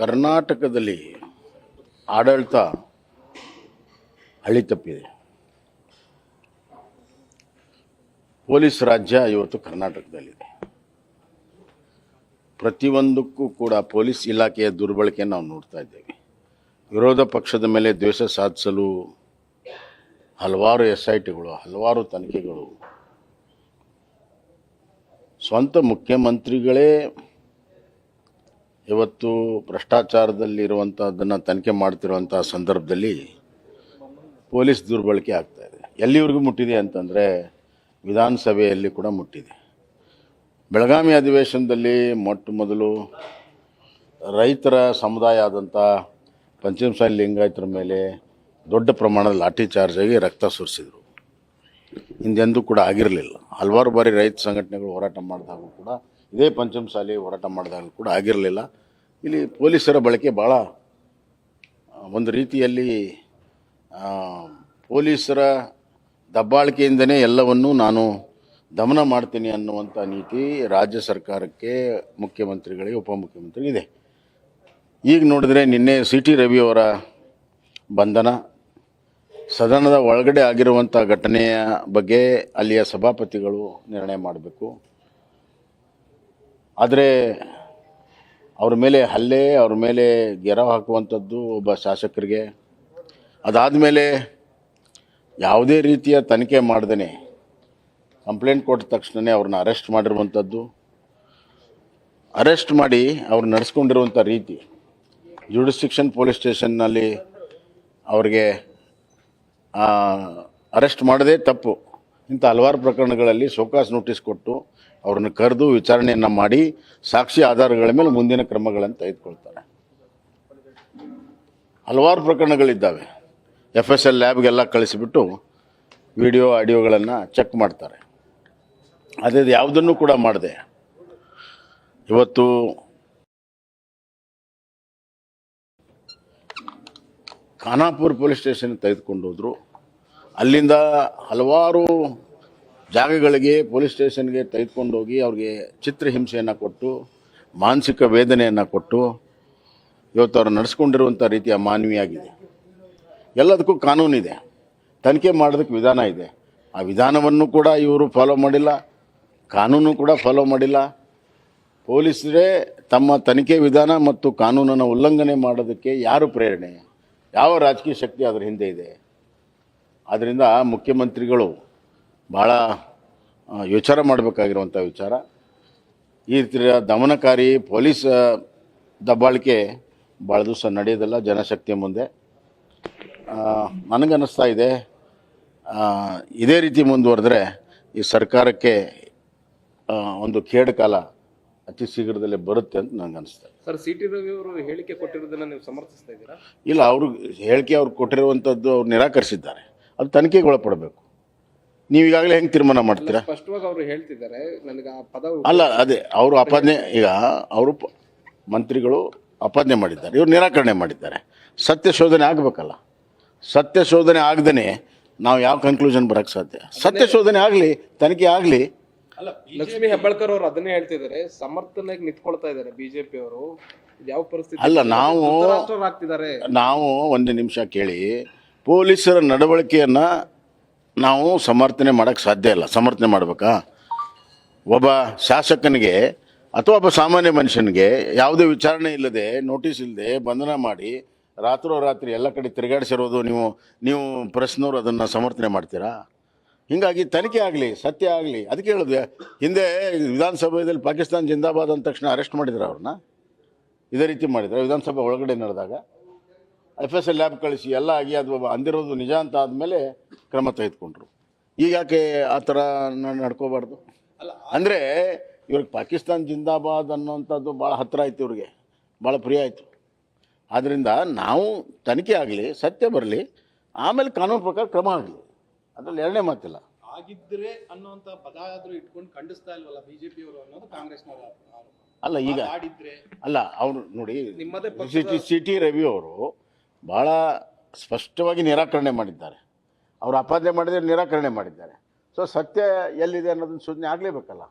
ಕರ್ನಾಟಕದಲ್ಲಿ ಆಡಳಿತ ಹಳಿ ತಪ್ಪಿದೆ. ಪೊಲೀಸ್ ರಾಜ್ಯ ಇವತ್ತು ಕರ್ನಾಟಕದಲ್ಲಿದೆ. ಪ್ರತಿಯೊಂದಕ್ಕೂ ಕೂಡ ಪೊಲೀಸ್ ಇಲಾಖೆಯ ದುರ್ಬಳಕೆಯನ್ನು ನಾವು ನೋಡ್ತಾ ಇದ್ದೇವೆ. ವಿರೋಧ ಪಕ್ಷದ ಮೇಲೆ ದ್ವೇಷ ಸಾಧಿಸಲು ಹಲವಾರು SITಗಳು, ಹಲವಾರು ತನಿಖೆಗಳು. ಸ್ವಂತ ಮುಖ್ಯಮಂತ್ರಿಗಳೇ ಇವತ್ತು ಭ್ರಷ್ಟಾಚಾರದಲ್ಲಿರುವಂಥದ್ದನ್ನು ತನಿಖೆ ಮಾಡ್ತಿರುವಂಥ ಸಂದರ್ಭದಲ್ಲಿ ಪೊಲೀಸ್ ದುರ್ಬಳಕೆ ಆಗ್ತಾ ಇದೆ. ಎಲ್ಲಿವರೆಗೂ ಮುಟ್ಟಿದೆ ಅಂತಂದರೆ ವಿಧಾನಸಭೆಯಲ್ಲಿ ಕೂಡ ಮುಟ್ಟಿದೆ. ಬೆಳಗಾವಿ ಅಧಿವೇಶನದಲ್ಲಿ ಮೊಟ್ಟ ಮೊದಲು ರೈತರ ಸಮುದಾಯ ಆದಂಥ ಪಂಚಮಸಾಲಿ ಲಿಂಗಾಯತರ ಮೇಲೆ ದೊಡ್ಡ ಪ್ರಮಾಣದ ಲಾಠಿ ಚಾರ್ಜ್ ಆಗಿ ರಕ್ತ ಸುರಿಸಿದರು. ಹಿಂದೆಂದೂ ಕೂಡ ಆಗಿರಲಿಲ್ಲ. ಹಲವಾರು ಬಾರಿ ರೈತ ಸಂಘಟನೆಗಳು ಹೋರಾಟ ಮಾಡಿದಾಗೂ ಕೂಡ, ಇದೇ ಪಂಚಮಸಾಲಿ ಹೋರಾಟ ಮಾಡಿದಾಗಲೂ ಕೂಡ ಆಗಿರಲಿಲ್ಲ. ಇಲ್ಲಿ ಪೊಲೀಸರ ಬಳಕೆ ಭಾಳ ಒಂದು ರೀತಿಯಲ್ಲಿ ಪೊಲೀಸರ ದಬ್ಬಾಳಿಕೆಯಿಂದನೇ ಎಲ್ಲವನ್ನೂ ನಾನು ದಮನ ಮಾಡ್ತೀನಿ ಅನ್ನುವಂಥ ನೀತಿ ರಾಜ್ಯ ಸರ್ಕಾರಕ್ಕೆ, ಮುಖ್ಯಮಂತ್ರಿಗಳಿಗೆ, ಉಪಮುಖ್ಯಮಂತ್ರಿಗೆ ಇದೆ. ಈಗ ನೋಡಿದರೆ ನಿನ್ನೆ CT ರವಿಯವರ ಬಂಧನ, ಸದನದ ಒಳಗಡೆ ಆಗಿರುವಂಥ ಘಟನೆಯ ಬಗ್ಗೆ ಅಲ್ಲಿಯ ಸಭಾಪತಿಗಳು ನಿರ್ಣಯ ಮಾಡಬೇಕು. ಆದರೆ ಅವ್ರ ಮೇಲೆ ಹಲ್ಲೆ, ಅವ್ರ ಮೇಲೆ ಗೆರವು ಹಾಕುವಂಥದ್ದು ಒಬ್ಬ ಶಾಸಕರಿಗೆ, ಅದಾದಮೇಲೆ ಯಾವುದೇ ರೀತಿಯ ತನಿಖೆ ಮಾಡ್ದೇ ಕಂಪ್ಲೇಂಟ್ ಕೊಟ್ಟ ತಕ್ಷಣವೇ ಅವ್ರನ್ನ ಅರೆಸ್ಟ್ ಮಾಡಿರುವಂಥದ್ದು, ಅರೆಸ್ಟ್ ಮಾಡಿ ಅವ್ರು ನಡೆಸ್ಕೊಂಡಿರುವಂಥ ರೀತಿ, ಜುಡಿಸ್ಟಿಕ್ಷನ್ ಪೊಲೀಸ್ ಸ್ಟೇಷನ್ನಲ್ಲಿ ಅವ್ರಿಗೆ ಅರೆಸ್ಟ್ ಮಾಡೋದೇ ತಪ್ಪು. ಇಂಥ ಹಲವಾರು ಪ್ರಕರಣಗಳಲ್ಲಿ ಶೋಕಾಸ್ ನೋಟಿಸ್ ಕೊಟ್ಟು ಅವ್ರನ್ನ ಕರೆದು ವಿಚಾರಣೆಯನ್ನು ಮಾಡಿ ಸಾಕ್ಷಿ ಆಧಾರಗಳ ಮೇಲೆ ಮುಂದಿನ ಕ್ರಮಗಳನ್ನು ತೆಗೆದುಕೊಳ್ತಾರೆ. ಹಲವಾರು ಪ್ರಕರಣಗಳಿದ್ದಾವೆ. FSL ಲ್ಯಾಬ್ಗೆಲ್ಲ ಕಳಿಸಿಬಿಟ್ಟು ವಿಡಿಯೋ ಆಡಿಯೋಗಳನ್ನು ಚೆಕ್ ಮಾಡ್ತಾರೆ. ಅದೇ ಯಾವುದನ್ನು ಕೂಡ ಮಾಡದೆ ಇವತ್ತು ಖಾನಾಪುರ ಪೊಲೀಸ್ ಸ್ಟೇಷನ್ಗೆ ತೆಗೆದುಕೊಂಡು ಹೋದರು. ಅಲ್ಲಿಂದ ಹಲವಾರು ಜಾಗಗಳಿಗೆ ಪೊಲೀಸ್ ಸ್ಟೇಷನ್ಗೆ ತೆಗೆದುಕೊಂಡು ಹೋಗಿ ಅವ್ರಿಗೆ ಚಿತ್ರಹಿಂಸೆಯನ್ನು ಕೊಟ್ಟು, ಮಾನಸಿಕ ವೇದನೆಯನ್ನು ಕೊಟ್ಟು ಇವತ್ತು ಅವ್ರು ನಡೆಸ್ಕೊಂಡಿರುವಂಥ ರೀತಿ ಅಮಾನವೀಯಾಗಿದೆ. ಎಲ್ಲದಕ್ಕೂ ಕಾನೂನಿದೆ, ತನಿಖೆ ಮಾಡೋದಕ್ಕೆ ವಿಧಾನ ಇದೆ. ಆ ವಿಧಾನವನ್ನು ಕೂಡ ಇವರು ಫಾಲೋ ಮಾಡಿಲ್ಲ, ಕಾನೂನು ಕೂಡ ಫಾಲೋ ಮಾಡಿಲ್ಲ. ಪೊಲೀಸರೇ ತಮ್ಮ ತನಿಖೆ ವಿಧಾನ ಮತ್ತು ಕಾನೂನನ್ನು ಉಲ್ಲಂಘನೆ ಮಾಡೋದಕ್ಕೆ ಯಾರು ಪ್ರೇರಣೆ, ಯಾವ ರಾಜಕೀಯ ಶಕ್ತಿ ಅದರ ಹಿಂದೆ ಇದೆ? ಆದ್ದರಿಂದ ಮುಖ್ಯಮಂತ್ರಿಗಳು ಭಾಳ ವಿಚಾರ ಮಾಡಬೇಕಾಗಿರುವಂಥ ವಿಚಾರ. ಈ ರೀತಿಯ ದಮನಕಾರಿ ಪೊಲೀಸ್ ದಬ್ಬಾಳಿಕೆ ಭಾಳ ದಿವಸ ನಡೆಯೋದಿಲ್ಲ ಜನಶಕ್ತಿಯ ಮುಂದೆ. ನನಗನ್ನಿಸ್ತಾ ಇದೆ ಇದೇ ರೀತಿ ಮುಂದುವರೆದ್ರೆ ಈ ಸರ್ಕಾರಕ್ಕೆ ಒಂದು ಖೇಡು ಕಾಲ ಅತಿ ಶೀಘ್ರದಲ್ಲೇ ಬರುತ್ತೆ ಅಂತ ನನಗೆ ಅನಿಸ್ತದೆ. ಸರ್, CT ರವಿ ಅವರು ಹೇಳಿಕೆ ಕೊಟ್ಟಿರೋದನ್ನು ನೀವು ಸಮರ್ಥಿಸ್ತಾ ಇದ್ದೀರಾ? ಇಲ್ಲ, ಅವರು ಹೇಳಿಕೆ ಅವ್ರು ಕೊಟ್ಟಿರುವಂಥದ್ದು ಅವ್ರು ನಿರಾಕರಿಸಿದ್ದಾರೆ. ಅದು ತನಿಖೆಗೆ ಒಳಪಡಬೇಕು. ನೀವು ಈಗಾಗಲೇ ಹೆಂಗೆ ತೀರ್ಮಾನ ಮಾಡ್ತೀರಾ? ಸ್ಪಷ್ಟವಾಗಿ ಅವರು ಹೇಳ್ತಿದ್ದಾರೆ, ನನಗೆ ಆ ಪದ ಅಲ್ಲ, ಅದೇ ಅವರು ಆಪಾದನೆ, ಈಗ ಅವರು ಮಂತ್ರಿಗಳು ಆಪಾದನೆ ಮಾಡಿದ್ದಾರೆ, ಇವರು ನಿರಾಕರಣೆ ಮಾಡಿದ್ದಾರೆ. ಸತ್ಯ ಶೋಧನೆ ಆಗಬೇಕಲ್ಲ. ಸತ್ಯ ಶೋಧನೆ ಆಗದೇ ನಾವು ಯಾವ ಕನ್ಕ್ಲೂಷನ್ ಬರೋಕ್ಕೆ ಸಾಧ್ಯ? ಸತ್ಯ ಶೋಧನೆ ಆಗಲಿ, ತನಿಖೆ ಆಗಲಿ. ಲಕ್ಷ್ಮೀ ಹೆಬ್ಬಾಳ್ಕರ್ ಅವರು ಅದನ್ನೇ ಹೇಳ್ತಿದ್ದಾರೆ, ಸಮರ್ಥನೆಗೆ ನಿಂತ್ಕೊಳ್ತಾ ಇದ್ದಾರೆ BJP ಅವರು. ಯಾವ ಪರಿಸ್ಥಿತಿ ಅಲ್ಲ, ನಾವು ಒಂದು ನಿಮಿಷ ಕೇಳಿ. ಪೊಲೀಸರ ನಡವಳಿಕೆಯನ್ನು ನಾವು ಸಮರ್ಥನೆ ಮಾಡೋಕ್ಕೆ ಸಾಧ್ಯ ಇಲ್ಲ. ಸಮರ್ಥನೆ ಮಾಡಬೇಕಾ? ಒಬ್ಬ ಶಾಸಕನಿಗೆ ಅಥವಾ ಒಬ್ಬ ಸಾಮಾನ್ಯ ಮನುಷ್ಯನಿಗೆ ಯಾವುದೇ ವಿಚಾರಣೆ ಇಲ್ಲದೆ, ನೋಟಿಸ್ ಇಲ್ಲದೆ ಬಂಧನ ಮಾಡಿ ರಾತ್ರೋರಾತ್ರಿ ಎಲ್ಲ ಕಡೆ ತಿರುಗಾಡಿಸಿರೋದು ನೀವು ಪ್ರೆಸ್ನವ್ರು ಅದನ್ನು ಸಮರ್ಥನೆ ಮಾಡ್ತೀರಾ? ಹೀಗಾಗಿ ತನಿಖೆ ಆಗಲಿ, ಸತ್ಯ ಆಗಲಿ. ಅದಕ್ಕೆ ಹೇಳಿದೆ, ಹಿಂದೆ ವಿಧಾನಸಭೆಯಲ್ಲಿ ಪಾಕಿಸ್ತಾನ ಜಿಂದಾಬಾದ್ ಅಂದ ತಕ್ಷಣ ಅರೆಸ್ಟ್ ಮಾಡಿದ್ರು ಅವ್ರನ್ನ. ಇದೇ ರೀತಿ ಮಾಡಿದ್ರು ವಿಧಾನಸಭೆ ಒಳಗಡೆ ನಡೆದಾಗ. FSL ಲ್ಯಾಬ್ ಕಳಿಸಿ ಎಲ್ಲ ಆಗಿ ಅದು ಅಂದಿರೋದು ನಿಜ ಅಂತ ಆದಮೇಲೆ ಕ್ರಮ ತೆಗೆದುಕೊಂಡ್ರು. ಈಗ ಯಾಕೆ ಆ ಥರ ನಡ್ಕೋಬಾರ್ದು? ಅಂದರೆ ಇವ್ರಿಗೆ ಪಾಕಿಸ್ತಾನ ಜಿಂದಾಬಾದ್ ಅನ್ನೋಂಥದ್ದು ಭಾಳ ಹತ್ತಿರ ಆಯ್ತು, ಇವ್ರಿಗೆ ಭಾಳ ಪ್ರಿಯ ಆಯಿತು. ಆದ್ದರಿಂದ ನಾವು ತನಿಖೆ ಆಗಲಿ, ಸತ್ಯ ಬರಲಿ, ಆಮೇಲೆ ಕಾನೂನು ಪ್ರಕಾರ ಕ್ರಮ ಆಗಲಿ. ಅದರಲ್ಲಿ ಎರಡನೇ ಮಾತಿಲ್ಲ. ಆಗಿದ್ರೆ ಅನ್ನುವಂಥ ಪದ ಆದರೂ ಇಟ್ಕೊಂಡು ಖಂಡಿಸ್ತಾ ಇಲ್ವಲ್ಲ BJP ಅವರು ಅನ್ನೋದು ಕಾಂಗ್ರೆಸ್ನವರ ಅಲ್ಲ. ಈಗ ಅಲ್ಲ, ಅವರು ನೋಡಿ, CT ರವಿ ಅವರು ಭಾಳ ಸ್ಪಷ್ಟವಾಗಿ ನಿರಾಕರಣೆ ಮಾಡಿದ್ದಾರೆ. ಅವರು ಆಪಾದನೆ ಮಾಡಿದರೆ ನಿರಾಕರಣೆ ಮಾಡಿದ್ದಾರೆ. ಸೊ ಸತ್ಯ ಎಲ್ಲಿದೆ ಅನ್ನೋದನ್ನು ಸೂಚನೆ ಆಗಲೇಬೇಕಲ್ಲ.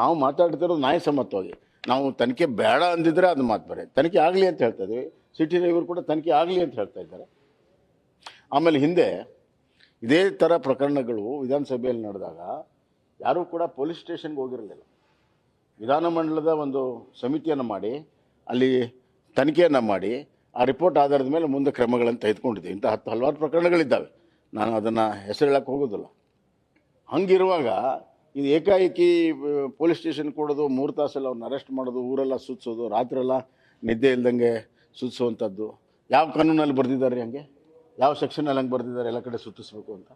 ನಾವು ಮಾತಾಡ್ತಿರೋದು ನ್ಯಾಯಸಮ್ಮತವಾಗಿ. ನಾವು ತನಿಖೆ ಬೇಡ ಅಂದಿದ್ರೆ ಅದು ಮಾತು ಬೇರೆ, ತನಿಖೆ ಆಗಲಿ ಅಂತ ಹೇಳ್ತಾ ಇದ್ದೀವಿ. ಸಿಟಿ ರವಿಯವರು ಕೂಡ ತನಿಖೆ ಆಗಲಿ ಅಂತ ಹೇಳ್ತಾ ಇದ್ದಾರೆ. ಆಮೇಲೆ ಹಿಂದೆ ಇದೇ ಥರ ಪ್ರಕರಣಗಳು ವಿಧಾನಸಭೆಯಲ್ಲಿ ನಡೆದಾಗ ಯಾರೂ ಕೂಡ ಪೊಲೀಸ್ ಸ್ಟೇಷನ್ಗೆ ಹೋಗಿರಲಿಲ್ಲ. ವಿಧಾನಮಂಡಲದ ಒಂದು ಸಮಿತಿಯನ್ನು ಮಾಡಿ ಅಲ್ಲಿ ತನಿಖೆಯನ್ನು ಮಾಡಿ ಆ ರಿಪೋರ್ಟ್ ಆಧಾರದ ಮೇಲೆ ಮುಂದೆ ಕ್ರಮಗಳನ್ನು ತೆಗೆದುಕೊಂಡಿದ್ದೀವಿ. ಇಂಥ ಹಲವಾರು ಪ್ರಕರಣಗಳಿದ್ದಾವೆ, ನಾನು ಅದನ್ನು ಹೆಸರು ಹೇಳಕ್ಕೆ ಹೋಗೋದಿಲ್ಲ. ಹಂಗಿರುವಾಗ ಇದು ಏಕಾಏಕಿ ಪೊಲೀಸ್ ಸ್ಟೇಷನ್ ಕೊಡೋದು, 3 ತಾಸಲ್ಲಿ ಅವ್ರನ್ನ ಅರೆಸ್ಟ್ ಮಾಡೋದು, ಊರೆಲ್ಲ ಸುತ್ತಿಸೋದು, ರಾತ್ರೆಲ್ಲ ನಿದ್ದೆ ಇಲ್ದಂಗೆ ಸುತ್ತಿಸುವಂಥದ್ದು ಯಾವ ಕಾನೂನಲ್ಲಿ ಬರೆದಿದ್ದಾರೆ? ಹಂಗೆ ಯಾವ ಸೆಕ್ಷನಲ್ಲಿ ಹಂಗೆ ಬರೆದಿದ್ದಾರೆ ಎಲ್ಲ ಕಡೆ ಸುತ್ತಿಸ್ಬೇಕು ಅಂತ?